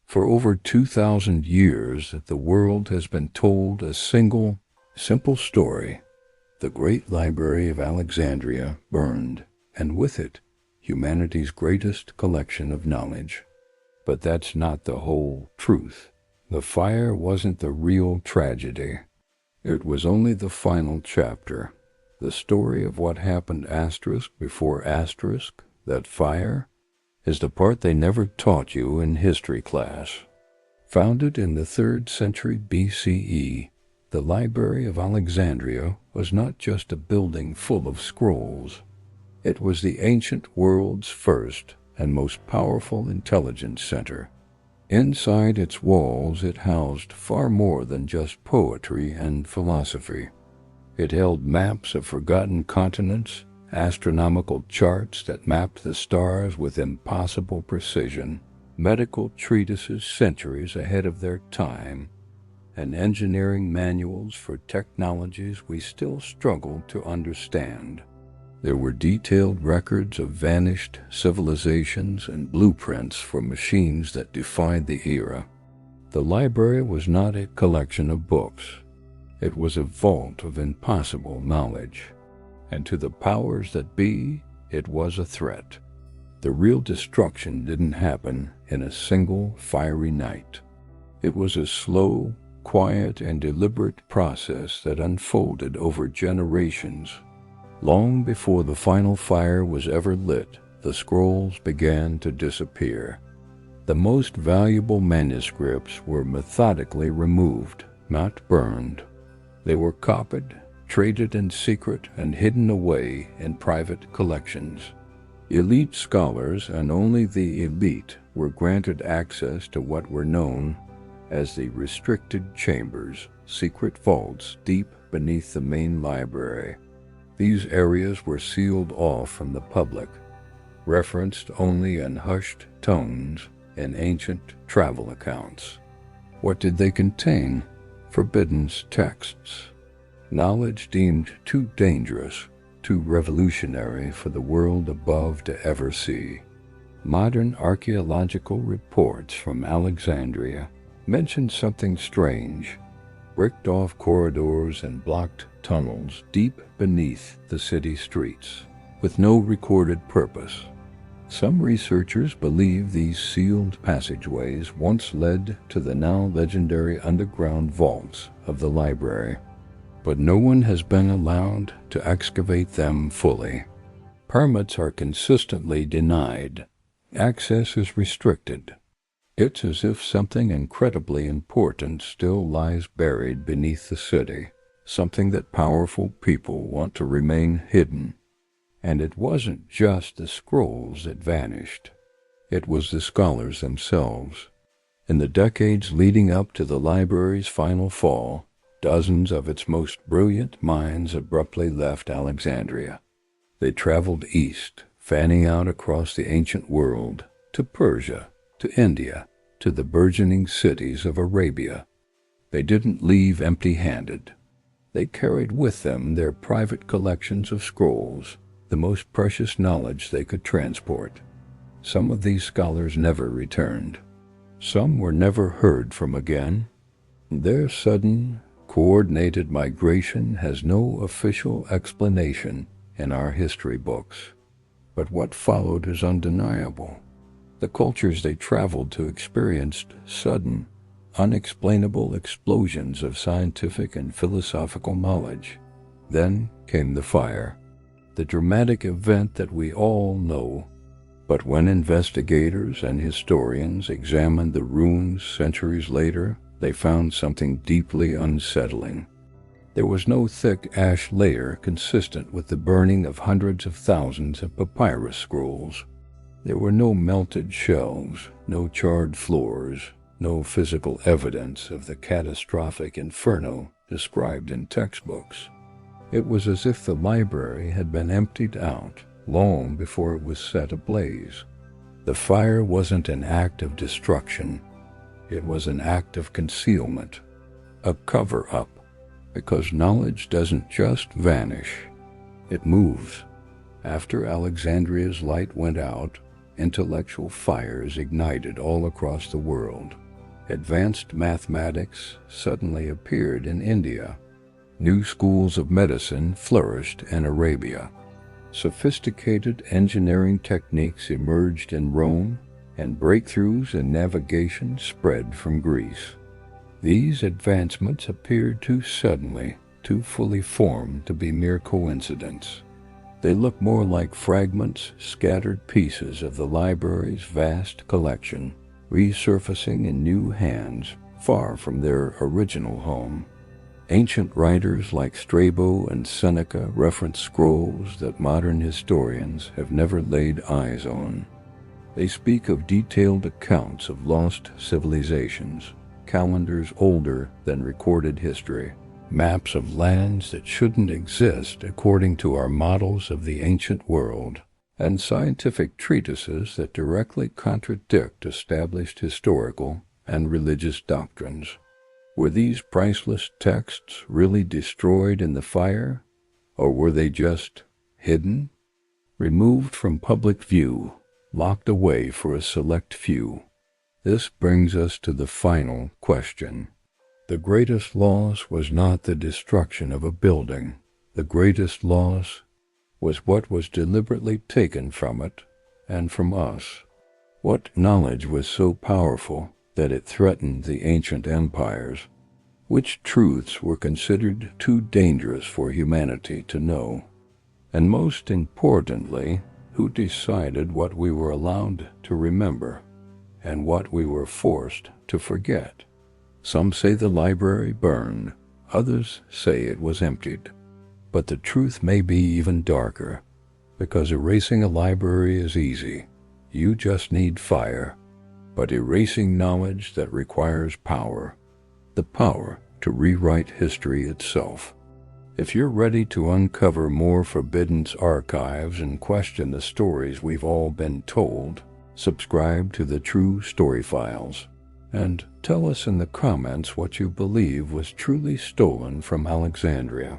For over 2,000 years, the world has been told a single, simple story. The great Library of Alexandria burned, and with it, humanity's greatest collection of knowledge. But that's not the whole truth. The fire wasn't the real tragedy. It was only the final chapter. The story of what happened asterisk before asterisk, that fire, is the part they never taught you in history class. Founded in the 3rd century BCE, the Library of Alexandria was not just a building full of scrolls. It was the ancient world's first and most powerful intelligence center. Inside its walls, it housed far more than just poetry and philosophy. It held maps of forgotten continents, astronomical charts that mapped the stars with impossible precision, medical treatises centuries ahead of their time, and engineering manuals for technologies we still struggle to understand. There were detailed records of vanished civilizations and blueprints for machines that defied the era. The library was not a collection of books. It was a vault of impossible knowledge. And to the powers that be, it was a threat. The real destruction didn't happen in a single fiery night. It was a slow, quiet, and deliberate process that unfolded over generations. Long before the final fire was ever lit, the scrolls began to disappear. The most valuable manuscripts were methodically removed, not burned. They were copied, traded in secret, and hidden away in private collections. Elite scholars, and only the elite, were granted access to what were known as the restricted chambers, secret vaults deep beneath the main library. These areas were sealed off from the public, referenced only in hushed tones in ancient travel accounts. What did they contain? Forbidden texts. Knowledge deemed too dangerous, too revolutionary for the world above to ever see. Modern archaeological reports from Alexandria mention something strange: bricked-off corridors and blocked tunnels deep beneath the city streets, with no recorded purpose. Some researchers believe these sealed passageways once led to the now legendary underground vaults of the library, but no one has been allowed to excavate them fully. Permits are consistently denied. Access is restricted. It's as if something incredibly important still lies buried beneath the city, something that powerful people want to remain hidden. And it wasn't just the scrolls that vanished. It was the scholars themselves. In the decades leading up to the library's final fall, dozens of its most brilliant minds abruptly left Alexandria. They traveled east, fanning out across the ancient world, to Persia, to India, to the burgeoning cities of Arabia. They didn't leave empty-handed. They carried with them their private collections of scrolls, the most precious knowledge they could transport. Some of these scholars never returned. Some were never heard from again. Their sudden, coordinated migration has no official explanation in our history books. But what followed is undeniable. The cultures they traveled to experienced sudden, unexplainable explosions of scientific and philosophical knowledge. Then came the fire, the dramatic event that we all know. But when investigators and historians examined the ruins centuries later, they found something deeply unsettling. There was no thick ash layer consistent with the burning of hundreds of thousands of papyrus scrolls. There were no melted shelves, no charred floors, no physical evidence of the catastrophic inferno described in textbooks. It was as if the library had been emptied out long before it was set ablaze. The fire wasn't an act of destruction. It was an act of concealment, a cover-up, because knowledge doesn't just vanish. It moves. After Alexandria's light went out, intellectual fires ignited all across the world. Advanced mathematics suddenly appeared in India. New schools of medicine flourished in Arabia. Sophisticated engineering techniques emerged in Rome, and breakthroughs in navigation spread from Greece. These advancements appeared too suddenly, too fully formed to be mere coincidence. They look more like fragments, scattered pieces of the library's vast collection, resurfacing in new hands, far from their original home. Ancient writers like Strabo and Seneca reference scrolls that modern historians have never laid eyes on. They speak of detailed accounts of lost civilizations, calendars older than recorded history, maps of lands that shouldn't exist according to our models of the ancient world, and scientific treatises that directly contradict established historical and religious doctrines. Were these priceless texts really destroyed in the fire, or were they just hidden, removed from public view, locked away for a select few? This brings us to the final question. The greatest loss was not the destruction of a building. The greatest loss was what was deliberately taken from it and from us. What knowledge was so powerful that it threatened the ancient empires? Which truths were considered too dangerous for humanity to know? And most importantly, who decided what we were allowed to remember and what we were forced to forget? Some say the library burned, others say it was emptied. But the truth may be even darker, because erasing a library is easy. You just need fire. But erasing knowledge that requires power, the power to rewrite history itself. If you're ready to uncover more forbidden archives and question the stories we've all been told, subscribe to the True Story Files, and tell us in the comments what you believe was truly stolen from Alexandria.